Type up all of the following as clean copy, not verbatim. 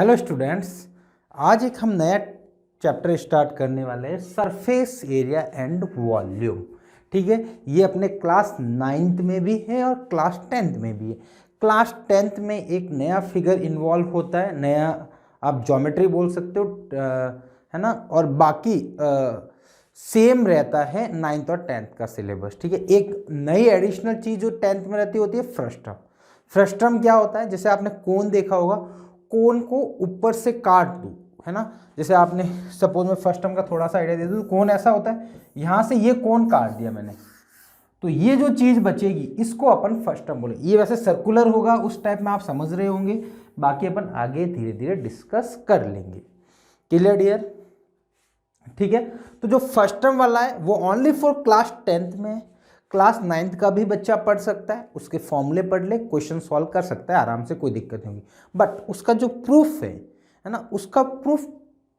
Hello students, आज एक हम नया चैप्टर स्टार्ट करने वाले हैं, सरफेस एरिया एंड वॉल्यूम। ठीक है, ये अपने क्लास 9th में भी है और क्लास 10th में भी है। क्लास 10th में एक नया फिगर इन्वॉल्व होता है, नया आप ज्योमेट्री बोल सकते हो, है ना। और बाकी सेम रहता है 9th और 10th का सिलेबस। ठीक है, एक नई एडिशनल चीज़ जो 10th में रहती होती है फ्रस्टम। फ्रस्टम क्या होता है? जैसे आपने कोन देखा होगा, कोन को ऊपर से काट दूँ, है ना। जैसे आपने सपोज मैं फर्स्ट टर्म का थोड़ा सा आइडिया दे दूँ, कोन ऐसा होता है, यहाँ से ये कोन काट दिया मैंने, तो ये जो चीज़ बचेगी इसको अपन फर्स्ट टर्म बोले। ये वैसे सर्कुलर होगा, उस टाइप में आप समझ रहे होंगे, बाकी अपन आगे धीरे धीरे डिस्कस कर लेंगे। Clear dear? ठीक है, तो जो फर्स्ट टर्म वाला है वो ओनली फॉर क्लास 10th में है। क्लास 9th का भी बच्चा पढ़ सकता है, उसके फॉर्मूले पढ़ ले, क्वेश्चन सॉल्व कर सकता है आराम से, कोई दिक्कत नहीं होगी। बट उसका जो प्रूफ है ना, उसका प्रूफ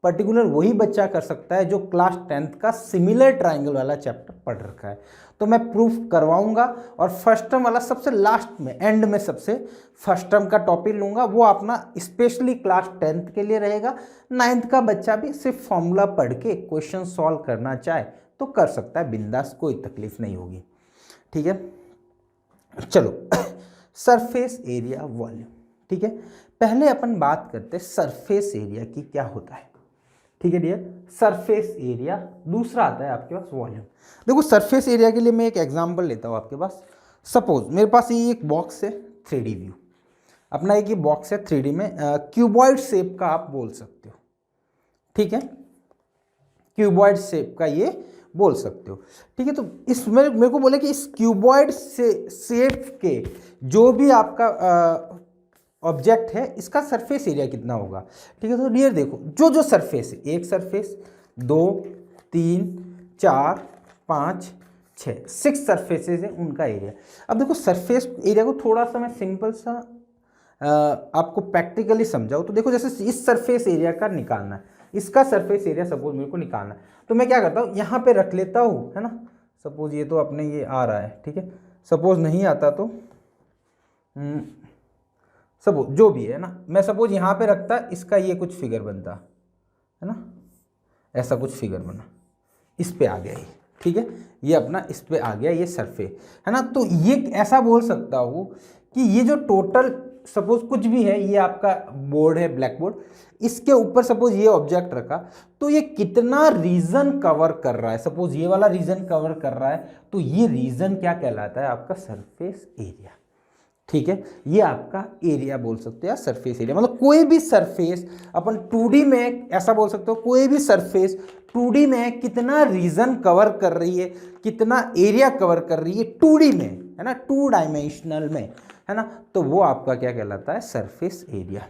पर्टिकुलर वही बच्चा कर सकता है जो क्लास 10th का सिमिलर ट्राइंगल वाला चैप्टर पढ़ रखा है। तो मैं प्रूफ करवाऊंगा और फर्स्ट टर्म वाला सबसे लास्ट में, एंड में सबसे फर्स्ट टर्म का टॉपिक लूंगा, वो अपना स्पेशली क्लास 10th के लिए रहेगा। 9th का बच्चा भी सिर्फ फॉर्मूला पढ़ के क्वेश्चन सॉल्व करना चाहे तो कर सकता है, बिंदास, कोई तकलीफ नहीं होगी। ठीक है, चलो सरफेस एरिया वॉल्यूम। ठीक है, पहले अपन बात करते हैं सरफेस एरिया की क्या होता है। ठीक है डियर, सरफेस एरिया, दूसरा आता है आपके पास वॉल्यूम। देखो सरफेस एरिया के लिए मैं एक एग्जांपल लेता हूँ आपके पास। सपोज मेरे पास ये एक बॉक्स है, 3D व्यू अपना, एक ये बॉक्स है 3D में, क्यूबॉइड शेप का आप बोल सकते हो। ठीक है, क्यूबॉइड शेप का ये बोल सकते हो। ठीक है, तो इसमें मेरे को बोले कि इस क्यूबॉइड से शेप के जो भी आपका ऑब्जेक्ट है, इसका सरफेस एरिया कितना होगा। ठीक है, तो डियर देखो, जो जो सरफेस है, एक सरफेस, 2, 3, 4, 5, 6, 6 सरफेसेस है, उनका एरिया। अब देखो सरफेस एरिया को थोड़ा सा मैं सिंपल सा आपको प्रैक्टिकली समझाऊँ तो देखो, जैसे इस सरफेस एरिया का निकालना है, इसका सरफेस एरिया सपोज मेरे को निकालना है, तो मैं क्या करता हूँ, यहाँ पे रख लेता हूँ, है ना। सपोज ये तो अपने ये आ रहा है, ठीक है, सपोज नहीं आता तो सपोज जो भी है ना, मैं सपोज यहाँ पे रखता, इसका ये कुछ फिगर बनता, है ना, ऐसा कुछ फिगर बना, इस पे आ गया ये। ठीक है, ये अपना इस पे आ गया ये सरफेस, है ना। तो ये ऐसा बोल सकता हूँ कि ये जो टोटल सपोज कुछ भी है, ये आपका बोर्ड है, ब्लैक बोर्ड, इसके ऊपर सपोज ये ऑब्जेक्ट रखा, तो ये कितना रीजन कवर कर रहा है, सपोज ये वाला रीजन कवर कर रहा है, तो ये रीजन क्या कहलाता है, आपका सरफेस एरिया। ठीक है, ये आपका एरिया बोल सकते हैं, सरफेस एरिया। मतलब कोई भी सरफेस अपन 2D में ऐसा बोल सकते हो, कोई भी सरफेस 2D में कितना रीजन कवर कर रही है, कितना एरिया कवर कर रही है 2D में, है ना, 2 डायमेंशनल में, है ना, तो वो आपका क्या कहलाता है, सरफेस एरिया।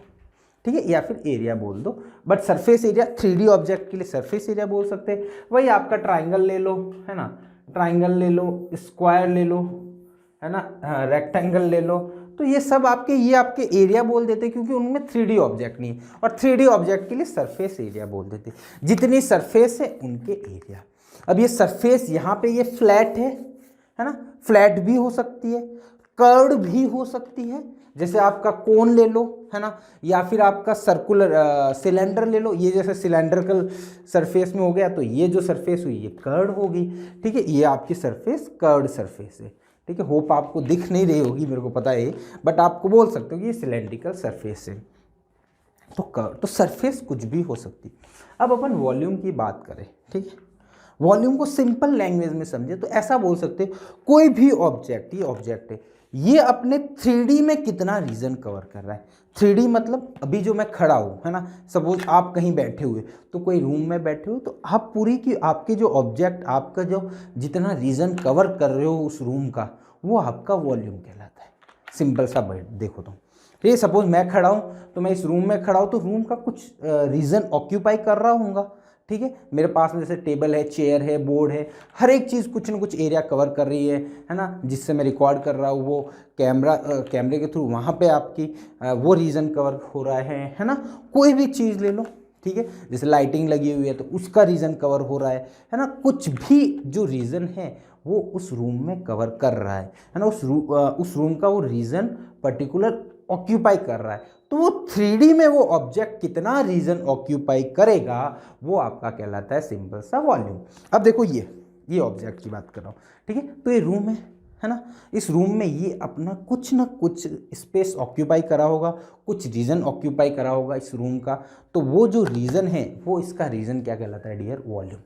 ठीक है, या फिर एरिया बोल दो, but surface area 3D object के लिए सरफेस एरिया बोल सकते हैं। वही आपका ट्राइंगल ले लो, है ना, ट्राइंगल ले लो, स्क्वायर ले लो, है ना, रेक्टेंगल ले लो, तो ये सब आपके, ये आपके एरिया बोल देते हैं, क्योंकि उनमें 3D ऑब्जेक्ट नहीं है, और 3D ऑब्जेक्ट के लिए सरफेस एरिया बोल देते हैं। जितनी सरफेस है उनके एरिया। अब ये सरफेस यहाँ पे ये फ्लैट है ना, फ्लैट भी हो सकती है, कर्व भी हो सकती है, जैसे आपका कोन ले लो, है ना, या फिर आपका सर्कुलर सिलेंडर ले लो, ये जैसे सिलेंड्रिकल सरफेस में हो गया, तो ये जो सरफेस हुई ये कर्व होगी। ठीक है, ये आपकी सरफेस कर्व्ड सरफेस है। ठीक है, होप आपको दिख नहीं रही होगी, मेरे को पता है, बट आपको बोल सकते हो कि ये सिलेंड्रिकल सरफेस है। तो कर्व, तो सरफेस कुछ भी हो सकती। अब अपन वॉल्यूम की बात करें, ठीक है, वॉल्यूम को सिंपल लैंग्वेज में समझे तो ऐसा बोल सकते हैं, कोई भी ऑब्जेक्ट, ये ऑब्जेक्ट है, ये अपने 3D में कितना रीजन कवर कर रहा है। 3D मतलब अभी जो मैं खड़ा हूँ, है ना, सपोज आप कहीं बैठे हुए, तो कोई रूम में बैठे हो, तो आप पूरी की आपके जो ऑब्जेक्ट, आपका जो जितना रीजन कवर कर रहे हो उस रूम का, वो आपका वॉल्यूम कहलाता है। सिंपल सा देखो तो, ठीक है, सपोज मैं खड़ा हूँ, तो मैं इस रूम में खड़ा हूँ, तो रूम का कुछ रीजन ऑक्यूपाई कर रहा हूँगा। ठीक है, मेरे पास में जैसे टेबल है, चेयर है, बोर्ड है, हर एक चीज़ कुछ ना कुछ एरिया कवर कर रही है ना, जिससे मैं रिकॉर्ड कर रहा हूँ, वो कैमरे के थ्रू वहाँ पे आपकी वो रीजन कवर हो रहा है ना। कोई भी चीज़ ले लो, ठीक है, जैसे लाइटिंग लगी हुई है तो उसका रीजन कवर हो रहा है ना, कुछ भी जो रीजन है वो उस रूम में कवर कर रहा है ना, उस रूम का वो रीजन पर्टिकुलर ऑक्यूपाई कर रहा है, तो वो 3D में वो ऑब्जेक्ट कितना रीजन ऑक्यूपाई करेगा वो आपका कहलाता है सिंपल सा वॉल्यूम। अब देखो ये ऑब्जेक्ट की बात कर रहा हूँ, ठीक है। तो ये रूम है ना, इस रूम में ये अपना कुछ ना कुछ स्पेस ऑक्यूपाई करा होगा, कुछ रीजन ऑक्यूपाई करा होगा इस रूम का। तो वो जो रीजन है वो इसका रीजन क्या कहलाता है डियर, वॉल्यूम।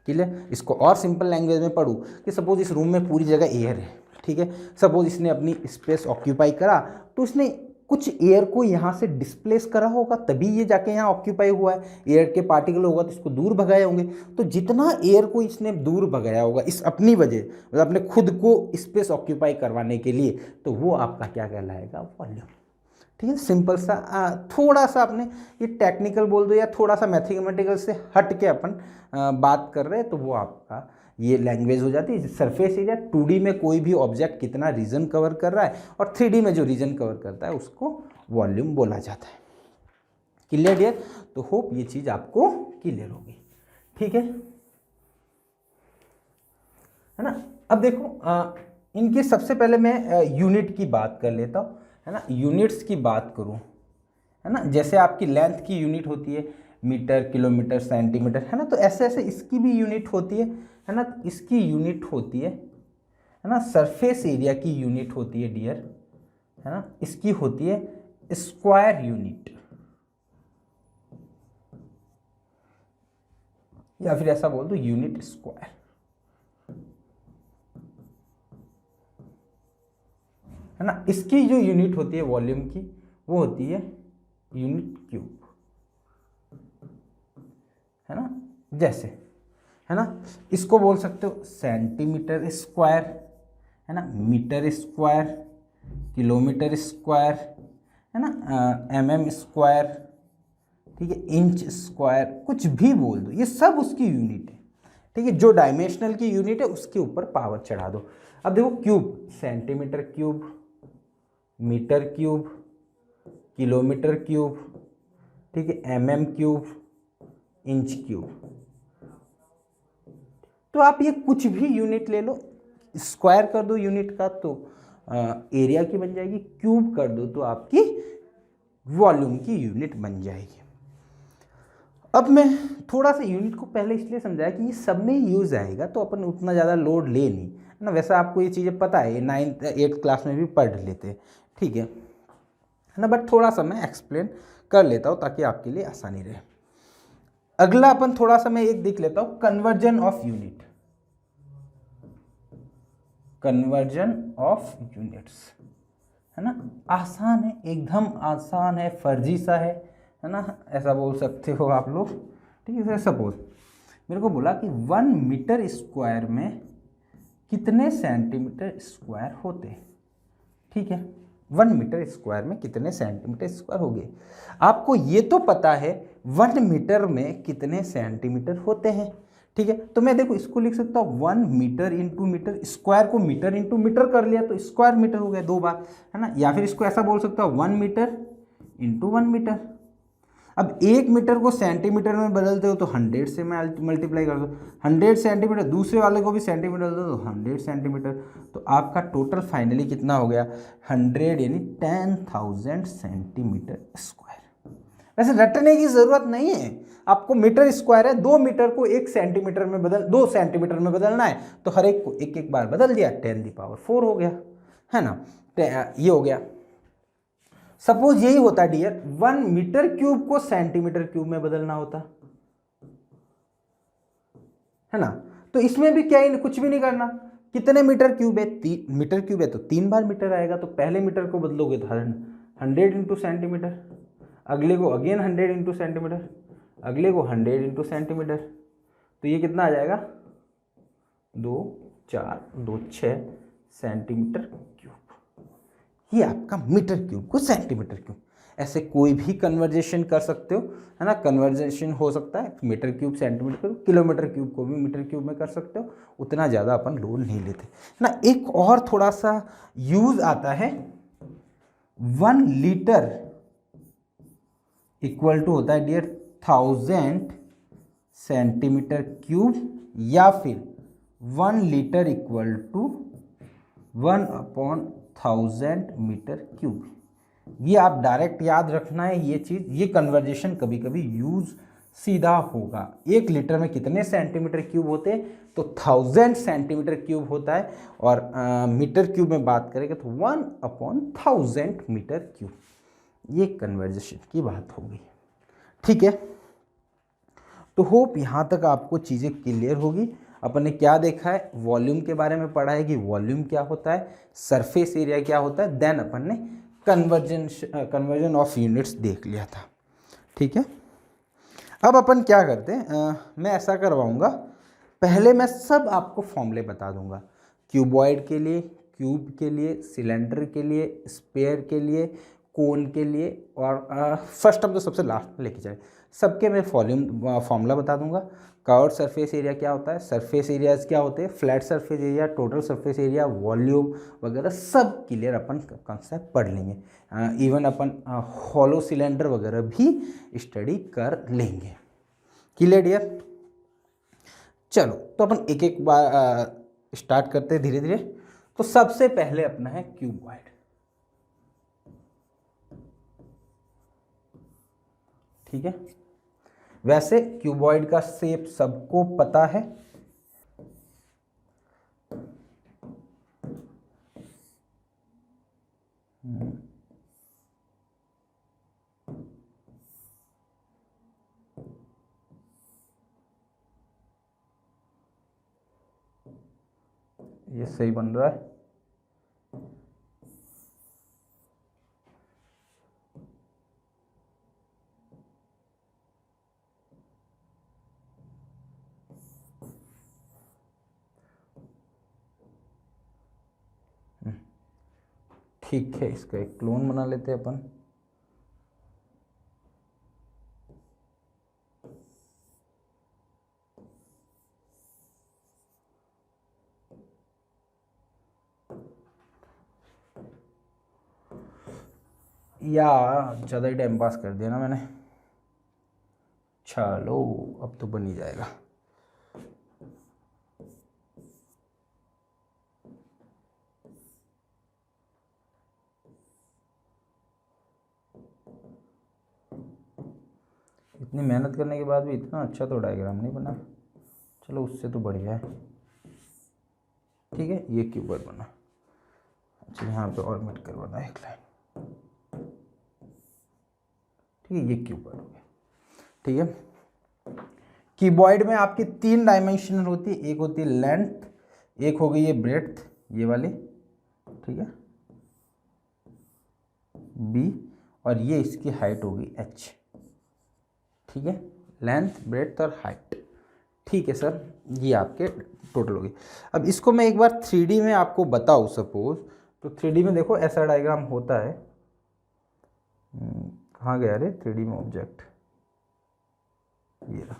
क्लियर। इसको और सिंपल लैंग्वेज में पढ़ूँ कि सपोज इस रूम में पूरी जगह एयर है, ठीक है। सपोज इसने अपनी स्पेस ऑक्यूपाई करा तो इसने कुछ एयर को यहाँ से डिस्प्लेस करा होगा, तभी ये जाके यहाँ ऑक्यूपाई हुआ है। एयर के पार्टिकल होगा तो इसको दूर भगाए होंगे। तो जितना एयर को इसने दूर भगाया होगा इस अपनी वजह, मतलब अपने खुद को स्पेस ऑक्यूपाई करवाने के लिए, तो वो आपका क्या कहलाएगा, वॉल्यूम। ठीक है, सिंपल सा। थोड़ा सा आपने ये टेक्निकल बोल दो या थोड़ा सा मैथमेटिकल से हट के अपन बात कर रहे हैं, तो वो आपका ये लैंग्वेज हो जाती है। सरफेस एरिया 2D में कोई भी ऑब्जेक्ट कितना रीजन कवर कर रहा है, और 3D में जो रीजन कवर करता है उसको वॉल्यूम बोला जाता है। Clear dear? तो होप ये चीज़ आपको क्लियर होगी, ठीक है ना। अब देखो इनके सबसे पहले मैं यूनिट की बात कर लेता हूँ, है ना। यूनिट्स की बात करूँ, है ना, जैसे आपकी लेंथ की यूनिट होती है मीटर, किलोमीटर, सेंटीमीटर, है ना। तो ऐसे ऐसे इसकी भी यूनिट होती है ना। इसकी यूनिट होती है ना। सरफेस एरिया की यूनिट होती है डियर, है ना। इसकी होती है स्क्वायर यूनिट, या फिर ऐसा बोल दो यूनिट स्क्वायर, है ना। इसकी जो यूनिट होती है वॉल्यूम की वो होती है यूनिट क्यूब, है ना। जैसे, है ना, इसको बोल सकते हो सेंटीमीटर स्क्वायर, है ना, मीटर स्क्वायर, किलोमीटर स्क्वायर, है ना, mm स्क्वायर, ठीक है, इंच स्क्वायर, कुछ भी बोल दो, ये सब उसकी यूनिट है, ठीक है। जो डायमेंशनल की यूनिट है उसके ऊपर पावर चढ़ा दो। अब देखो cube, centimetre cube, metre cube, kilometre cube, ठीक है, mm क्यूब, इंच क्यूब। तो आप ये कुछ भी यूनिट ले लो, स्क्वायर कर दो यूनिट का तो एरिया की बन जाएगी, क्यूब कर दो तो आपकी वॉल्यूम की यूनिट बन जाएगी। अब मैं थोड़ा सा यूनिट को पहले इसलिए समझाया कि ये सब में यूज आएगा, तो अपन उतना ज़्यादा लोड ले नहीं, है ना। वैसे आपको ये चीज़ें पता है, ये 9th 8th क्लास में भी पढ़ लेते हैं, ठीक है ना। बट थोड़ा सा मैं एक्सप्लेन कर लेता हूँ ताकि आपके लिए आसानी रहे। अगला अपन थोड़ा सा मैं एक देख लेता हूँ, conversion of unit, conversion of units, है ना। आसान है, एकदम आसान है, फर्जी सा है ना, ऐसा बोल सकते हो आप लोग, ठीक है। सपोज मेरे को बोला कि 1 मीटर स्क्वायर में कितने सेंटीमीटर स्क्वायर होते, ठीक है। 1 मीटर स्क्वायर में कितने सेंटीमीटर स्क्वायर हो गए। आपको ये तो पता है 1 मीटर में कितने सेंटीमीटर होते हैं, ठीक है। तो मैं देखो इसको लिख सकता हूँ 1 मीटर इंटू मीटर, स्क्वायर को मीटर इंटू मीटर कर लिया तो स्क्वायर मीटर हो गया 2 बार, है ना। या फिर इसको ऐसा बोल सकता हूँ 1 मीटर इंटू 1 मीटर। अब 1 मीटर को सेंटीमीटर में बदलते हो तो 100 से मल्टीप्लाई कर दो, 100 सेंटीमीटर, दूसरे वाले को भी सेंटीमीटर दो तो 100 सेंटीमीटर। तो आपका टोटल फाइनली कितना हो गया, 100 यानी 10,000 सेंटीमीटर स्क्वायर। वैसे रटने की जरूरत नहीं है, आपको मीटर स्क्वायर है, 2 मीटर को 1 सेंटीमीटर में 2 सेंटीमीटर में बदलना है, तो हर एक को एक एक बार बदल दिया, 10⁴ हो गया, है ना। ये हो गया। सपोज यही होता डियर 1 मीटर क्यूब को सेंटीमीटर क्यूब में बदलना होता, है ना। तो इसमें भी क्या ही कुछ भी नहीं करना, कितने मीटर क्यूब है, 3 मीटर क्यूब है तो 3 बार मीटर आएगा, तो पहले मीटर को बदलोगे तो 100 इंटू सेंटीमीटर, अगले को अगेन 100 इंटू सेंटीमीटर, अगले को 100 इंटू सेंटीमीटर। तो ये कितना आ जाएगा, 2 4 2 6 सेंटीमीटर क्यूब। ये आपका मीटर क्यूब को सेंटीमीटर क्यूब। ऐसे कोई भी कन्वर्जेशन कर सकते हो, है ना। कन्वर्जेशन हो सकता है metre cube centimetre cube, kilometre cube को भी मीटर क्यूब में कर सकते हो, उतना ज़्यादा अपन लोड नहीं लेते, है ना। एक और थोड़ा सा यूज आता है, 1 लीटर इक्वल टू होता है डियर 1000 सेंटीमीटर क्यूब, या फिर 1 litre equal to 1/1000 metre cube. ये आप डायरेक्ट याद रखना है ये चीज़, ये कन्वर्जेशन कभी कभी यूज़ सीधा होगा। 1 लीटर में कितने सेंटीमीटर क्यूब होते हैं, तो 1000 सेंटीमीटर क्यूब होता है। और मीटर क्यूब में बात करेंगे तो 1/1000 मीटर क्यूब। ये कन्वर्जेशन की बात होगी, ठीक है। तो होप यहाँ तक आपको चीज़ें क्लियर होगी। अपन ने क्या देखा है, वॉल्यूम के बारे में पढ़ा है कि वॉल्यूम क्या होता है, सरफेस एरिया क्या होता है, देन अपन ने कन्वर्जन ऑफ यूनिट्स देख लिया था, ठीक है। अब अपन क्या करते हैं, मैं ऐसा करवाऊंगा, पहले मैं सब आपको फॉर्मूले बता दूंगा, क्यूबॉइड के लिए, क्यूब के लिए, सिलेंडर के लिए, स्पेयर के लिए, कोन के लिए, और फर्स्ट हम तो सबसे लास्ट में लेके जाए, सबके मैं फॉर्मूला बता दूंगा। कर्व्ड सरफेस एरिया क्या होता है, सरफेस एरियाज क्या होते हैं, flat surface area, total surface area, volume वगैरह सब क्लियर अपन कॉन्सेप्ट पढ़ लेंगे। इवन अपन हॉलो सिलेंडर वगैरह भी स्टडी कर लेंगे। Clear dear? चलो तो अपन एक एक बार स्टार्ट करते हैं धीरे धीरे। तो सबसे पहले अपना है क्यूबॉइड, ठीक है। वैसे क्यूबॉइड का शेप सबको पता है, ये सही बन रहा है। ठीक है, इसका एक क्लोन बना लेते हैं अपन। या ज़्यादा ही टाइम पास कर दिया ना मैंने, चलो अब तो बन ही जाएगा। इतनी मेहनत करने के बाद भी इतना अच्छा तो डायग्राम नहीं बना, चलो उससे तो बढ़िया है, ठीक है। ये क्यूबॉइड बना, अच्छा यहाँ पे और मिट करवाना एक लाइन, ठीक है। ये क्यूबॉइड हो गया, ठीक है। क्यूबॉइड में आपकी 3 डायमेंशन होती है, एक होती है लेंथ, एक हो गई ये ब्रेड्थ ये वाली, ठीक है, बी, और ये इसकी हाइट होगी एच, ठीक है। लेंथ, ब्रेड्थ और हाइट, ठीक है सर, ये आपके टोटल होगी। अब इसको मैं एक बार 3D में आपको बताऊँ सपोज, तो 3D में देखो ऐसा डायग्राम होता है। कहाँ गया रे 3D में ऑब्जेक्ट, ये रहा,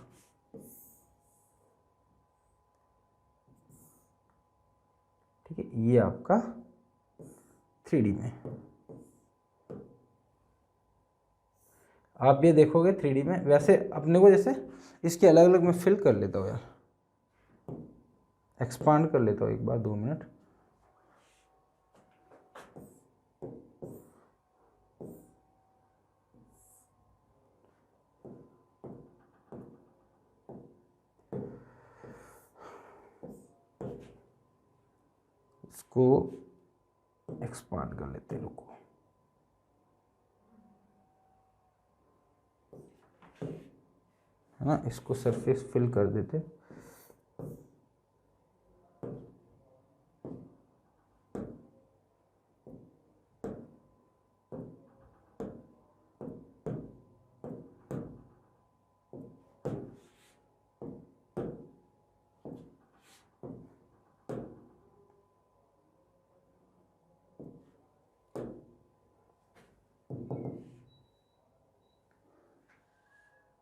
ठीक है। ये आपका 3D में, आप ये देखोगे 3D में। वैसे अपने को जैसे इसके अलग अलग मैं फिल कर लेता हूँ यार, एक्सपांड कर लेता हूँ एक बार, 2 मिनट। इसको एक्सपांड कर लेते हैं, रुको, है ना, इसको सरफेस फिल कर देते।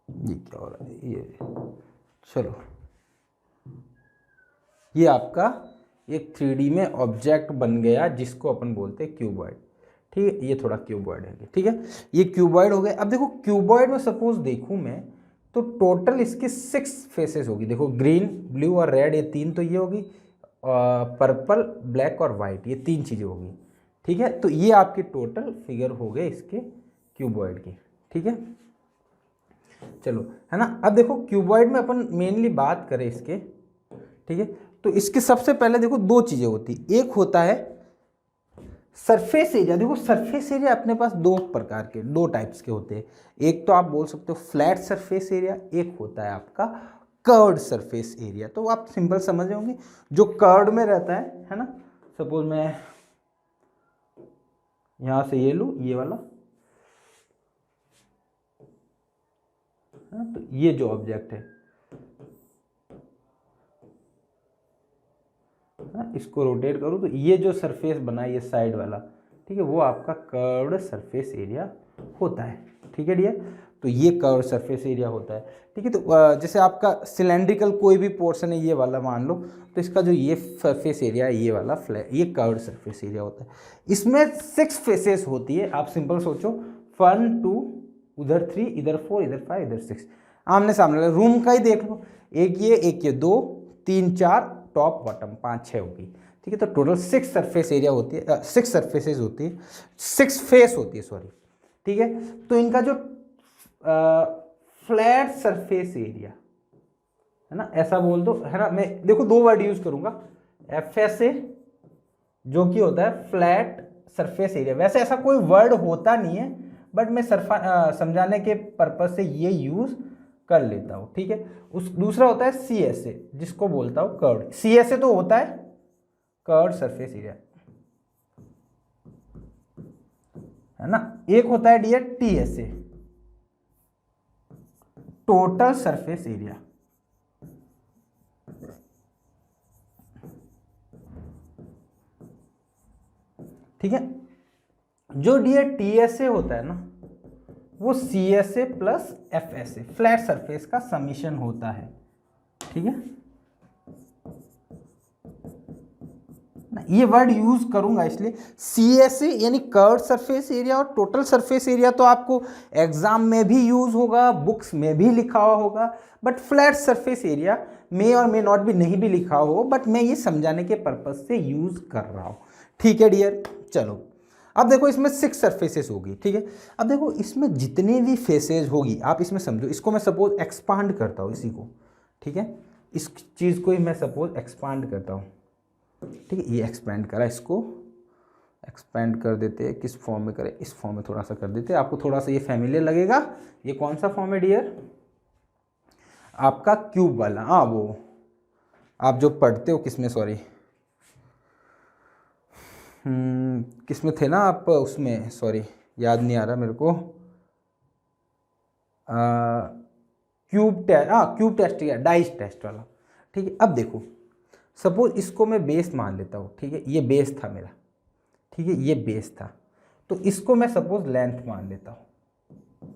ये क्या हो रहा है, ये चलो, ये आपका एक 3D में ऑब्जेक्ट बन गया जिसको अपन बोलते हैं क्यूबॉइड, ठीक है। ये थोड़ा क्यूबॉइड है, ठीक है, ये क्यूबॉइड हो गए। अब देखो क्यूबॉइड में सपोज देखूं मैं, तो टोटल इसकी 6 फेसेस होगी। देखो ग्रीन, ब्लू और रेड, ये 3 तो ये होगी, पर्पल, ब्लैक और वाइट, ये 3 चीज़ें होगी, ठीक है, तो ये आपके टोटल फिगर हो गए इसके क्यूबॉइड के। ठीक है, चलो, है ना। अब देखो क्यूबॉइड में अपन मेनली बात करें इसके, ठीक है, तो इसके सबसे पहले देखो दो चीजें होती, एक होता है सरफेस एरिया। देखो सरफेस एरिया अपने पास दो प्रकार के, दो टाइप्स के होते हैं। एक तो आप बोल सकते हो फ्लैट सरफेस एरिया, एक होता है आपका कर्व्ड सरफेस एरिया। तो आप सिंपल समझ रहे होंगे, जो कर्व्ड में रहता है ना। सपोज मैं यहां से ये लूं, ये वाला, तो ये जो ऑब्जेक्ट है इसको रोटेट करूं तो ये जो सरफेस बना है ये साइड वाला, ठीक है, वो आपका कर्व्ड सरफेस एरिया होता है। ठीक है डियर, तो ये कर्व्ड सरफेस एरिया होता है। ठीक है, तो जैसे आपका सिलेंड्रिकल कोई भी पोर्शन है, ये वाला मान लो, तो इसका जो ये सरफेस एरिया है, ये वाला ये कर्व्ड सरफेस एरिया होता है। इसमें 6 फेसेस होती है। आप सिंपल सोचो, 1 2, उधर 3, इधर 4, इधर 5, इधर 6, आमने सामने। रूम का ही देख लो, एक ये 2 3 4, टॉप बॉटम 5 6 होगी। ठीक है, तो टोटल 6 सरफेस एरिया होती है, 6 सरफेसेस होती है, 6 फेस होती है, सॉरी। ठीक है, तो इनका जो फ्लैट सरफेस एरिया है ना, ऐसा बोल दो, है ना। मैं देखो दो वर्ड यूज करूंगा, FSA जो कि होता है फ्लैट सरफेस एरिया। वैसे ऐसा कोई वर्ड होता नहीं है, बट मैं समझाने के पर्पज से ये यूज कर लेता हूं। ठीक है, उस दूसरा होता है CSA, जिसको बोलता हूं कर्व्ड। CSA तो होता है कर्व्ड सरफेस एरिया, है ना। एक होता है dear TSA, total surface area. ठीक है, जो डियर TSA होता है ना, वो CSA plus FSA flat surface का समीशन होता है। ठीक है ना, ये वर्ड यूज करूंगा इसलिए। CSA यानी कर्व्ड सरफेस एरिया, और टोटल सरफेस एरिया तो आपको एग्जाम में भी यूज होगा, बुक्स में भी लिखा हुआ होगा, बट फ्लैट सरफेस एरिया मे और मे नॉट भी नहीं भी लिखा हो, बट मैं ये समझाने के पर्पज से यूज कर रहा हूं। ठीक है डियर, चलो अब देखो इसमें 6 सरफेसेस होगी। ठीक है, अब देखो इसमें जितनी भी फेसेज होगी, आप इसमें समझो, इसको मैं सपोज एक्सपांड करता हूँ इसी को। ठीक है, इस चीज़ को ही मैं सपोज एक्सपांड करता हूँ। ठीक है, ये एक्सपेंड करा, इसको एक्सपेंड कर देते हैं। किस फॉर्म में करें, इस फॉर्म में थोड़ा सा कर देते हैं, आपको थोड़ा सा ये फैमिलियर लगेगा। ये कौन सा फॉर्म है डियर, आपका क्यूब वाला। हाँ, वो आप जो पढ़ते हो किसमें, सॉरी किस में थे ना आप, उसमें, सॉरी याद नहीं आ रहा मेरे को, क्यूब टेस्ट, हाँ क्यूब टेस्ट या डाइस टेस्ट वाला। ठीक है, अब देखो सपोज इसको मैं बेस मान लेता हूँ। ठीक है, ये बेस था मेरा, ठीक है, ये बेस था, तो इसको मैं सपोज लेंथ मान लेता हूँ।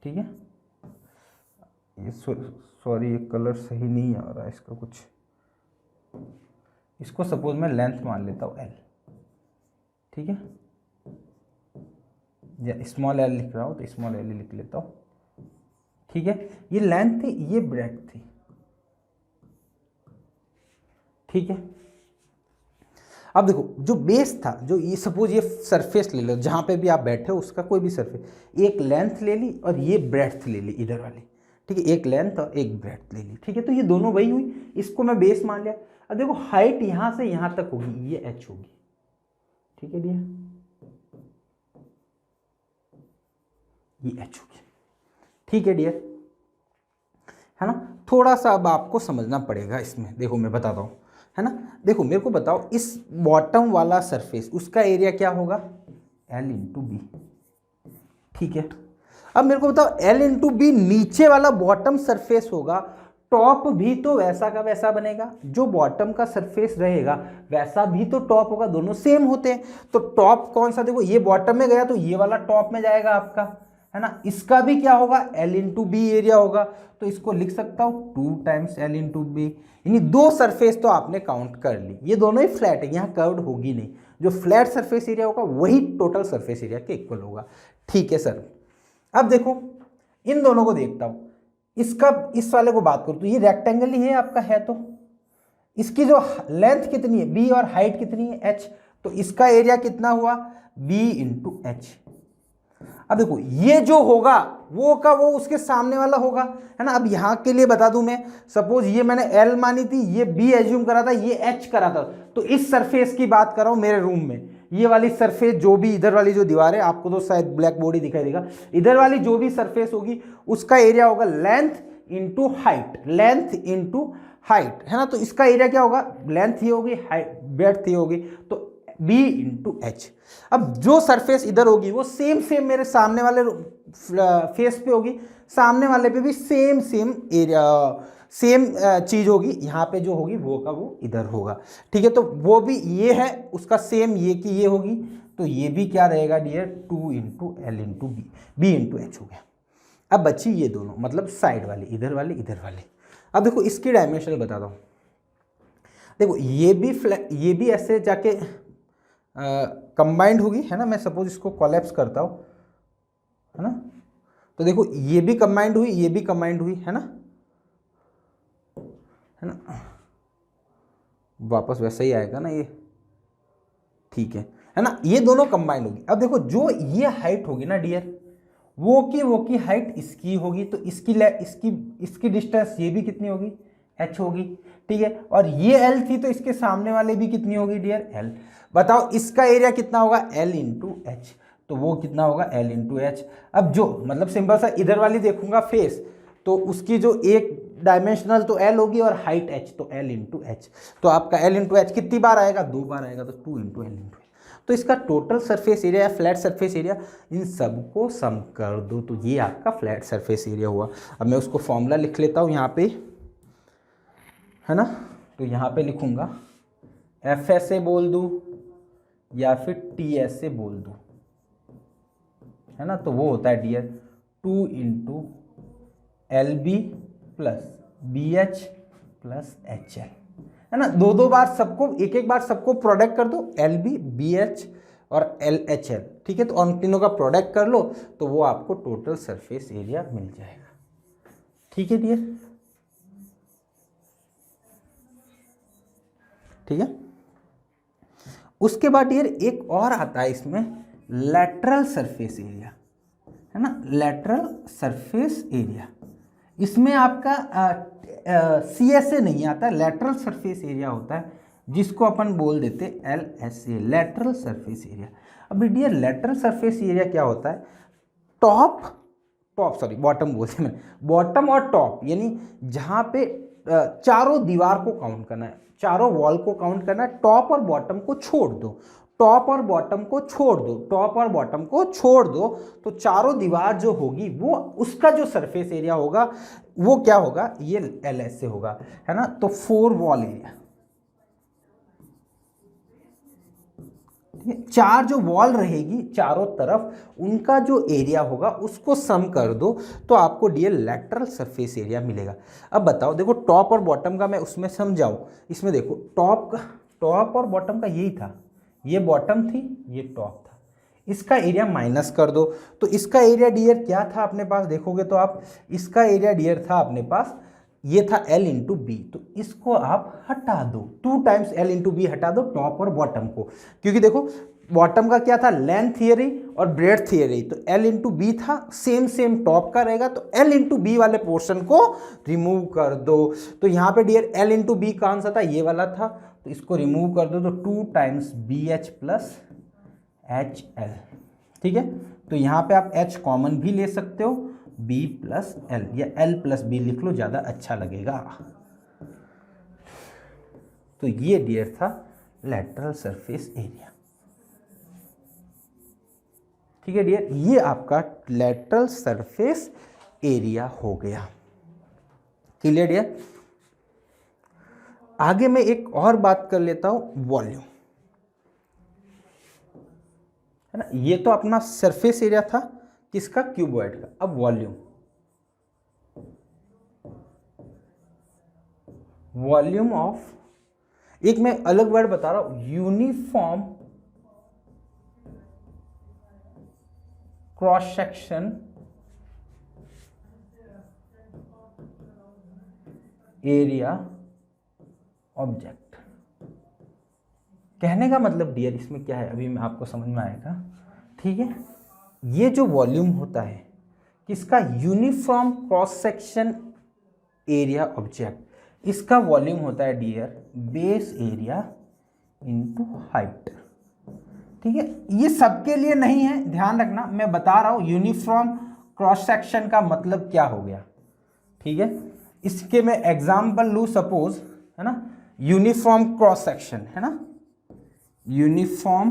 ठीक है, ये सॉरी ये कलर सही नहीं आ रहा है इसका कुछ, इसको सपोज मैं लेंथ मान लेता हूँ L। ठीक है, या स्मॉल l लिख रहा हूँ तो स्मॉल l लिख लेता हूँ। ठीक है, ये लेंथ थी, ये ब्रेड्थ थी। ठीक है, अब देखो जो बेस था, जो ये सपोज ये सरफेस ले लो, जहाँ पे भी आप बैठे हो उसका कोई भी सरफेस, एक लेंथ ले ली और ये ब्रेड्थ ले ली इधर वाली। ठीक है, एक लेंथ और एक ब्रेड्थ ले ली। ठीक है, तो ये दोनों वही हुई, इसको मैं बेस मान लिया। अब देखो हाइट यहाँ से यहाँ तक होगी, ये h होगी। ठीक है डियर, ये h होगी। ठीक है डियर, है ना। थोड़ा सा अब आपको समझना पड़ेगा इसमें, देखो मैं बताता हूँ, है ना। देखो मेरे को बताओ, इस बॉटम वाला सरफेस उसका एरिया क्या होगा, L इंटू बी। ठीक है, अब मेरे को बताओ L इंटू बी नीचे वाला बॉटम सरफेस होगा, टॉप भी तो वैसा का वैसा बनेगा, जो बॉटम का सरफेस रहेगा वैसा भी तो टॉप होगा, दोनों सेम होते हैं। तो टॉप कौन सा, देखो ये बॉटम में गया तो ये वाला टॉप में जाएगा आपका, है ना। इसका भी क्या होगा, L इंटू बी एरिया होगा, तो इसको लिख सकता हूँ 2 टाइम्स L इंटू बी। यानी दो सरफेस तो आपने काउंट कर ली, ये दोनों ही फ्लैट है, यहाँ कर्व्ड होगी नहीं। जो फ्लैट सरफेस एरिया होगा वही टोटल सरफेस एरिया के इक्वल होगा। ठीक है सर, अब देखो इन दोनों को देखता हूँ, इसका इस वाले को बात करूँ तो ये रेक्टेंगल ही है आपका, है तो इसकी जो लेंथ कितनी है b और हाइट कितनी है h, तो इसका एरिया कितना हुआ, बी इंटू एच। अब देखो ये जो होगा वो का वो उसके सामने वाला होगा, है ना। अब यहां के लिए बता दूं मैं, सपोज ये मैंने एल मानी थी, ये बी एज्यूम करा था, ये एच करा था, तो इस सरफेस की बात कर रहा हूं मेरे रूम में, ये वाली सरफेस जो भी इधर वाली जो दीवार है, आपको तो शायद ब्लैक बोर्ड ही दिखाई देगा, इधर वाली जो भी सरफेस होगी उसका एरिया होगा length into height, length into height, है ना। तो इसका एरिया क्या होगा, लेंथ ही होगी, हाइट ब्रेड्थ ही होगी, तो बी इंटू एच। अब जो सरफेस इधर होगी वो सेम मेरे सामने वाले फेस पे होगी, सामने वाले पे भी सेम एरिया, सेम चीज होगी, यहाँ पे जो होगी वो का वो इधर होगा, ठीक है। तो वो भी ये है उसका सेम, ये की ये होगी, तो ये भी क्या रहेगा dear, 2 into L into B, B into H हो गया। अब बची ये दोनों, मतलब साइड वाले, इधर वाले इधर वाले। अब देखो इसकी डायमेंशन बताता हूँ। देखो ये भी ऐसे जाके कंबाइंड होगी, है ना। मैं सपोज इसको कोलैप्स करता हूँ, है ना, तो देखो ये भी कंबाइंड हुई, ये भी कंबाइंड हुई, है ना, है ना, वापस वैसा ही आएगा ना ये, ठीक है ना, ये दोनों कंबाइंड होगी। अब देखो जो ये हाइट होगी ना डियर, वो की हाइट इसकी होगी, तो इसकी डिस्टेंस ये भी कितनी होगी, h होगी, ठीक है। और ये l थी, तो इसके सामने वाले भी कितनी होगी डियर, l। बताओ इसका एरिया कितना होगा, l इंटू एच, तो वो कितना होगा, l इंटू एच। अब जो मतलब सिंपल सा इधर वाली देखूंगा फेस, तो उसकी जो एक डायमेंशनल तो l होगी और हाइट h, तो l इंटू एच। तो आपका l इंटू एच कितनी बार आएगा, 2 बार आएगा, तो 2 इंटू एल इंटू। तो इसका टोटल सरफेस एरिया या फ्लैट सरफेस एरिया, इन सबको सम कर दो, तो ये आपका फ्लैट सरफेस एरिया हुआ। अब मैं उसको फॉर्मूला लिख लेता हूँ यहाँ पे, है ना। तो यहाँ पे लिखूंगा एफ ऐसे बोल दूँ या फिर टी ऐसे बोल दूँ, है ना। तो वो होता है dear 2 into L B plus B H plus H L, है ना। दो बार सबको, एक बार सबको प्रोडक्ट कर दो, एल बी बी एच और एल एच एल, ठीक है। तो उन तीनों का प्रोडक्ट कर लो, तो वो आपको टोटल सरफेस एरिया मिल जाएगा, ठीक है डियर, ठीक है। उसके बाद डियर एक और आता है इसमें, लैटरल सरफेस एरिया, है ना, लैटरल सरफेस एरिया। इसमें आपका सी एस ए नहीं आता, लैटरल सरफेस एरिया होता है, जिसको अपन बोल देते L S A, lateral surface area. अब डियर लैटरल सरफेस एरिया क्या होता है, बॉटम बोलते हैं, बॉटम और टॉप, यानी जहाँ पे चारों दीवार को काउंट करना है, चारों वॉल को काउंट करना है, टॉप और बॉटम को छोड़ दो, टॉप और बॉटम को छोड़ दो, टॉप और बॉटम को छोड़ दो, तो चारों दीवार जो होगी वो उसका जो सरफेस एरिया होगा वो क्या होगा, ये एल एस से होगा, है ना। तो 4 वॉल एरिया, चार जो वॉल रहेगी चारों तरफ, उनका जो एरिया होगा उसको सम कर दो, तो आपको डियर लैटरल सरफेस एरिया मिलेगा। अब बताओ, देखो टॉप और बॉटम का मैं उसमें समझाऊं, इसमें देखो टॉप और बॉटम का यही था, ये बॉटम थी ये टॉप था, इसका एरिया माइनस कर दो, तो इसका एरिया डियर क्या था अपने पास, देखोगे तो आप, इसका एरिया डियर था अपने पास, ये था L इंटू बी, तो इसको आप हटा दो, 2 टाइम्स L इंटू बी हटा दो टॉप और बॉटम को, क्योंकि देखो बॉटम का क्या था, लेंथ थियरी और ब्रेड्थ थियरी, तो L इंटू बी था, सेम टॉप का रहेगा, तो L इंटू बी वाले पोर्शन को रिमूव कर दो। तो यहाँ पे डियर L इंटू बी कौन सा था, ये वाला था, तो इसको रिमूव कर दो, तो 2 times B H plus H L, ठीक है। तो यहाँ पे आप H कॉमन भी ले सकते हो, B प्लस एल या L प्लस बी लिख लो, ज़्यादा अच्छा लगेगा। तो ये डियर था लैटरल सरफेस एरिया, ठीक है डियर, ये आपका लैटरल सरफेस एरिया हो गया, क्लियर डियर। आगे मैं एक और बात कर लेता हूं, वॉल्यूम, है ना। ये तो अपना सरफेस एरिया था किसका, क्यूबॉइड का। अब वॉल्यूम ऑफ, एक मैं अलग वर्ड बता रहा हूं, uniform cross section area object, कहने का मतलब डियर इसमें क्या है, अभी मैं आपको समझ में आएगा, ठीक है। ये जो वॉल्यूम होता है किसका, uniform cross section area object, इसका वॉल्यूम होता है dear base area into height, ठीक है। ये सबके लिए नहीं है, ध्यान रखना, मैं बता रहा हूं यूनिफॉर्म क्रॉस सेक्शन का मतलब क्या हो गया, ठीक है। इसके मैं एग्जांपल लूं, सपोज, है ना, यूनिफॉर्म क्रॉस सेक्शन, है ना, यूनिफॉर्म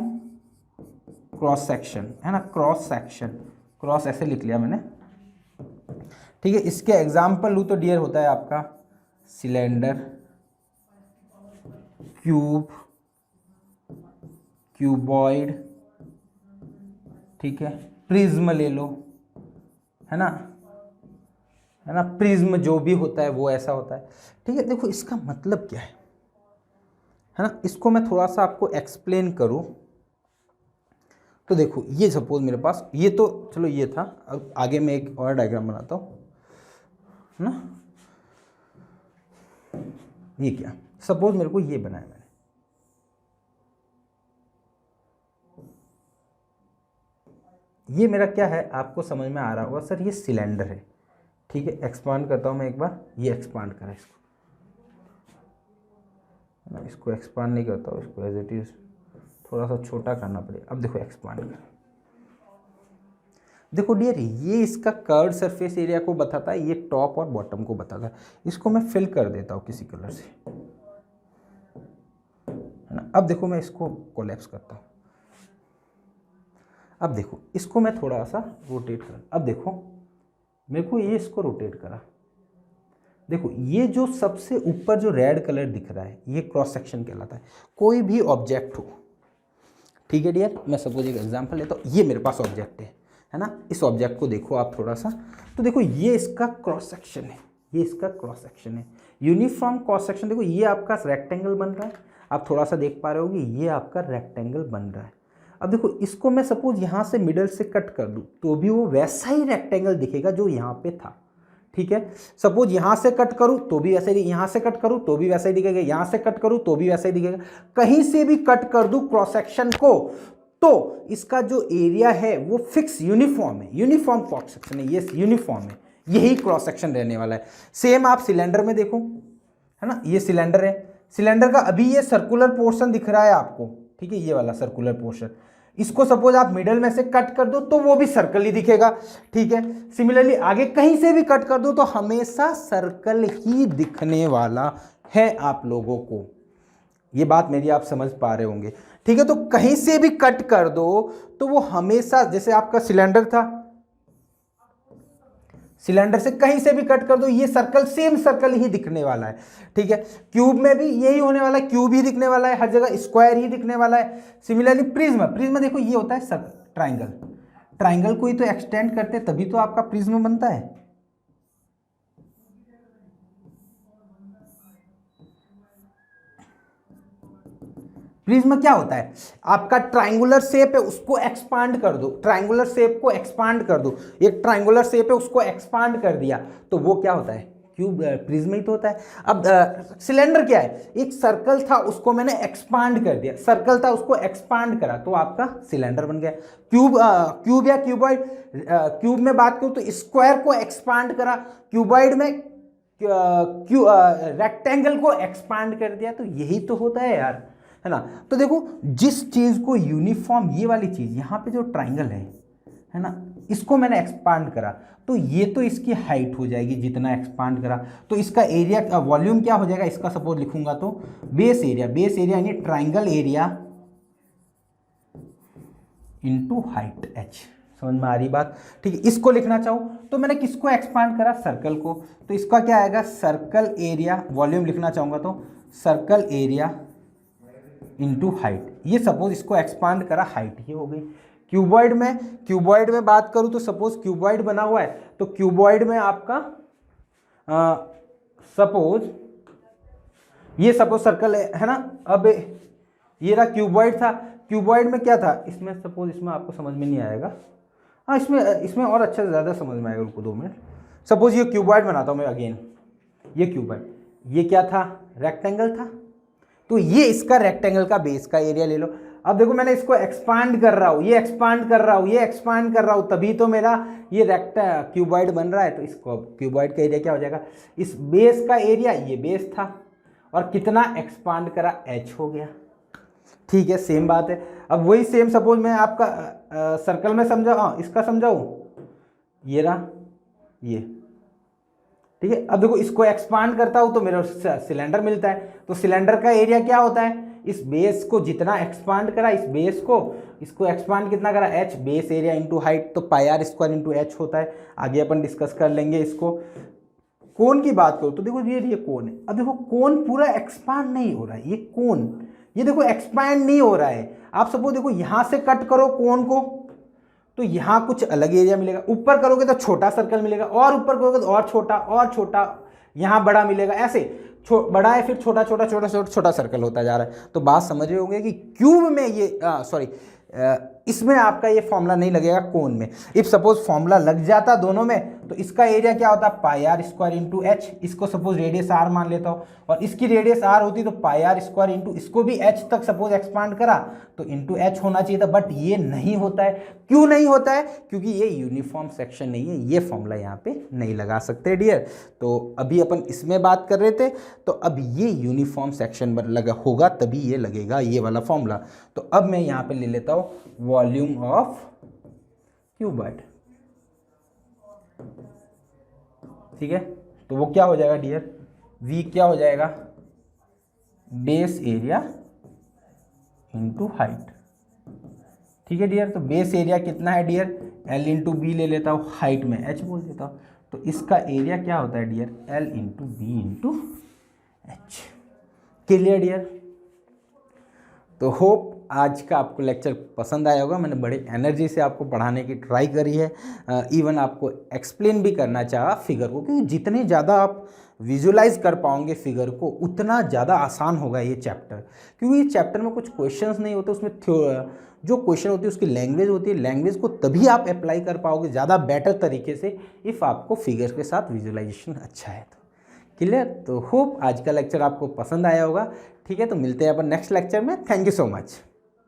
क्रॉस सेक्शन, है ना, क्रॉस सेक्शन, क्रॉस ऐसे लिख लिया मैंने, ठीक है। इसके एग्जांपल लूं तो डियर होता है आपका सिलेंडर, क्यूब, क्यूबॉइड, ठीक है, प्रिज्म ले लो, है ना, है ना, प्रिज्म जो भी होता है वो ऐसा होता है, ठीक है। देखो इसका मतलब क्या है ना, इसको मैं थोड़ा सा आपको एक्सप्लेन करूं तो देखो, ये सपोज मेरे पास, ये तो चलो ये था, अब आगे मैं एक और डायग्राम बनाता हूं, है ना। ये क्या, सपोज मेरे को ये बनाया मैंने, ये मेरा क्या है आपको समझ में आ रहा होगा, सर ये सिलेंडर है, ठीक है। एक्सपांड करता हूं मैं एक बार, ये एक्सपांड करा इसको, है ना, इसको एक्सपांड नहीं करता हूं, इसको एज इट इज थोड़ा सा छोटा करना पड़ेगा। अब देखो एक्सपांड कर, देखो डियर ये इसका कर्व सरफेस एरिया को बताता है, ये टॉप और बॉटम को बताता है। इसको मैं फिल कर देता हूँ किसी कलर से, है ना। अब देखो मैं इसको कोलैप्स करता हूँ, अब देखो इसको मैं थोड़ा सा रोटेट कर, अब देखो मेरे को ये इसको रोटेट करा, देखो ये जो सबसे ऊपर जो रेड कलर दिख रहा है ये क्रॉस सेक्शन कहलाता है। कोई भी ऑब्जेक्ट हो, ठीक है डियर, मैं सपोज एक एग्जांपल लेता हूँ, ये मेरे पास ऑब्जेक्ट है ना, इस ऑब्जेक्ट को देखो आप थोड़ा सा, तो देखो ये इसका क्रॉस सेक्शन है, ये इसका क्रॉस सेक्शन है, यूनिफॉर्म क्रॉस सेक्शन। देखो ये आपका रेक्टेंगल बन रहा है, आप थोड़ा सा देख पा रहे होगे, ये आपका रेक्टेंगल बन रहा है। अब देखो इसको मैं सपोज यहाँ से मिडल से कट कर दूँ तो भी वो वैसा ही रेक्टेंगल दिखेगा जो यहाँ पे था, ठीक है। सपोज यहाँ से कट करूँ तो भी वैसे ही, यहाँ से कट करूँ तो भी वैसा ही दिखेगा, यहाँ से कट करूँ तो भी वैसा ही दिखेगा, कहीं से भी कट कर दूँ क्रॉस सेक्शन को तो इसका जो एरिया है वो फिक्स यूनिफॉर्म है, यूनिफॉर्म क्रॉस सेक्शन है, ये यूनिफॉर्म है, यही क्रॉस सेक्शन रहने वाला है। सेम आप सिलेंडर में देखो, है ना, ये सिलेंडर है, सिलेंडर का अभी ये सर्कुलर पोर्शन दिख रहा है आपको, ठीक है, ये वाला सर्कुलर पोर्शन, इसको सपोज आप मिडल में से कट कर दो तो वो भी सर्कल ही दिखेगा, ठीक है। सिमिलरली आगे कहीं से भी कट कर दो तो हमेशा सर्कल ही दिखने वाला है आप लोगों को, ये बात मेरी आप समझ पा रहे होंगे, ठीक है। तो कहीं से भी कट कर दो तो वो हमेशा, जैसे आपका सिलेंडर था, सिलेंडर से कहीं से भी कट कर दो ये सर्कल सेम सर्कल ही दिखने वाला है, ठीक है। क्यूब में भी यही होने वाला है, क्यूब ही दिखने वाला है, हर जगह स्क्वायर ही दिखने वाला है। सिमिलरली प्रिज्म, प्रिज्म देखो ये होता है ट्राइंगल, ट्राइंगल को ही तो एक्सटेंड करते तभी तो आपका प्रिज्म बनता है। प्रिज्म क्या होता है, आपका ट्राइंगुलर शेप है उसको एक्सपांड कर दो, ट्राइंगुलर शेप को एक्सपांड कर दो, एक ट्राइंगुलर शेप है उसको एक्सपांड कर दिया तो वो क्या होता है, क्यूब, प्रिज्म ही तो होता है। अब सिलेंडर क्या है, एक सर्कल था उसको मैंने एक्सपांड कर दिया, सर्कल था उसको एक्सपांड करा तो आपका सिलेंडर बन गया। क्यूब, क्यूब या क्यूबॉइड, क्यूब में बात करूं तो स्क्वायर को एक्सपांड करा, क्यूबॉइड में रेक्टेंगल को एक्सपांड कर दिया, तो यही तो होता है यार, है ना। तो देखो जिस चीज को यूनिफॉर्म, ये वाली चीज यहाँ पे जो ट्राइंगल है ना, इसको मैंने एक्सपांड करा तो ये तो इसकी हाइट हो जाएगी, जितना एक्सपांड करा तो इसका एरिया, वॉल्यूम क्या हो जाएगा इसका, सपोज लिखूंगा तो बेस एरिया, बेस एरिया यानी triangle area into height h, समझ में आ रही बात, ठीक है। इसको लिखना चाहूं तो मैंने किसको एक्सपांड करा, सर्कल को, तो इसका क्या आएगा, सर्कल एरिया, वॉल्यूम लिखना चाहूंगा तो सर्कल एरिया इनटू हाइट, ये सपोज इसको एक्सपांड करा, हाइट ही हो गई। क्यूबॉइड में बात करूं तो सपोज क्यूबॉइड बना हुआ है तो क्यूबॉइड में आपका सपोज ये सपोज सर्कल है ना, अब ये रहा क्यूबॉइड था, क्यूबॉइड में क्या था, इसमें सपोज, इसमें आपको समझ में नहीं आएगा, हाँ इसमें और अच्छा ज़्यादा समझ में आएगा, रुको 2 मिनट। सपोज ये क्यूबॉइड बनाता हूँ मैं अगेन, ये क्यूबॉइड, ये क्या था, रेक्टेंगल था, तो ये इसका रेक्टेंगल का बेस का एरिया ले लो। अब देखो मैंने इसको एक्सपांड कर रहा हूँ, ये एक्सपांड कर रहा हूँ, ये एक्सपांड कर रहा हूँ, तभी तो मेरा ये क्यूबॉइड बन रहा है। तो इसको क्यूबॉइड का एरिया क्या हो जाएगा, इस बेस का एरिया, ये बेस था और कितना एक्सपांड करा, h हो गया। ठीक है, सेम बात है। अब वही सेम सपोज मैं आपका सर्कल में समझाऊँ, हाँ इसका समझाऊँ, ये रहा ये, ठीक है। अब देखो इसको एक्सपांड करता हूँ तो मेरा सिलेंडर मिलता है। तो सिलेंडर का एरिया क्या होता है, इस बेस को जितना एक्सपांड करा, इस बेस को, इसको एक्सपांड कितना करा, h, base area into height, तो पाई आर स्क्वायर इंटू h होता है। आगे अपन डिस्कस कर लेंगे इसको। कोन की बात करो तो देखो ये कोन है। अब देखो कोन पूरा एक्सपांड नहीं हो रहा है, ये कोन, ये देखो एक्सपैंड नहीं हो रहा है। आप सपोज देखो यहां से कट करो कोन को तो यहां कुछ अलग एरिया मिलेगा, ऊपर करोगे तो छोटा सर्कल मिलेगा, और ऊपर करोगे तो और छोटा, यहां बड़ा मिलेगा, ऐसे बड़ा है फिर छोटा छोटा छोटा छोटा छोटा सर्कल होता जा रहा है। तो बात समझ रहे होंगे कि क्यूब में ये इसमें आपका ये फॉर्मूला नहीं लगेगा कोन में। इफ सपोज फॉर्मूला लग जाता दोनों में तो इसका एरिया क्या होता, पाई आर स्क्वायर इंटू एच। इसको सपोज रेडियस आर मान लेता हूँ और इसकी रेडियस आर होती तो पाई आर स्क्वायर इंटू, इसको भी एच तक सपोज एक्सपांड करा तो इंटू एच होना चाहिए था, बट ये नहीं होता है। क्यों नहीं होता है, क्योंकि ये यूनिफॉर्म सेक्शन नहीं है, ये फॉर्मूला यहाँ पे नहीं लगा सकते डियर। तो अभी अपन इसमें बात कर रहे थे, तो अब ये यूनिफॉर्म सेक्शन लगा होगा तभी ये लगेगा ये वाला फॉर्मूला। तो अब मैं यहाँ पे ले लेता हूँ वॉल्यूम ऑफ क्यूबॉइड, ठीक है। तो वो क्या हो जाएगा डियर, V क्या हो जाएगा, बेस एरिया इंटू हाइट, ठीक है डियर। तो बेस एरिया कितना है डियर, L इंटू बी ले लेता हूँ, हाइट में h बोल देता हूँ, तो इसका एरिया क्या होता है dear, L into B into H. Clear dear. तो होप आज का आपको लेक्चर पसंद आया होगा। मैंने बड़ी एनर्जी से आपको पढ़ाने की ट्राई करी है, इवन आपको एक्सप्लेन भी करना चाहा फिगर को, क्योंकि जितने ज़्यादा आप विजुलाइज कर पाओगे फिगर को उतना ज़्यादा आसान होगा ये चैप्टर। क्योंकि ये चैप्टर में कुछ क्वेश्चंस नहीं होते, उसमें जो क्वेश्चन होती है उसकी लैंग्वेज होती है, लैंग्वेज को तभी आप अप्लाई कर पाओगे ज़्यादा बेटर तरीके से इफ़ आपको फिगर के साथ विजुलाइजेशन अच्छा है तो। क्लियर। तो होप आज का लेक्चर आपको पसंद आया होगा, ठीक है। तो मिलते हैं अपन नेक्स्ट लेक्चर में। Thank you so much.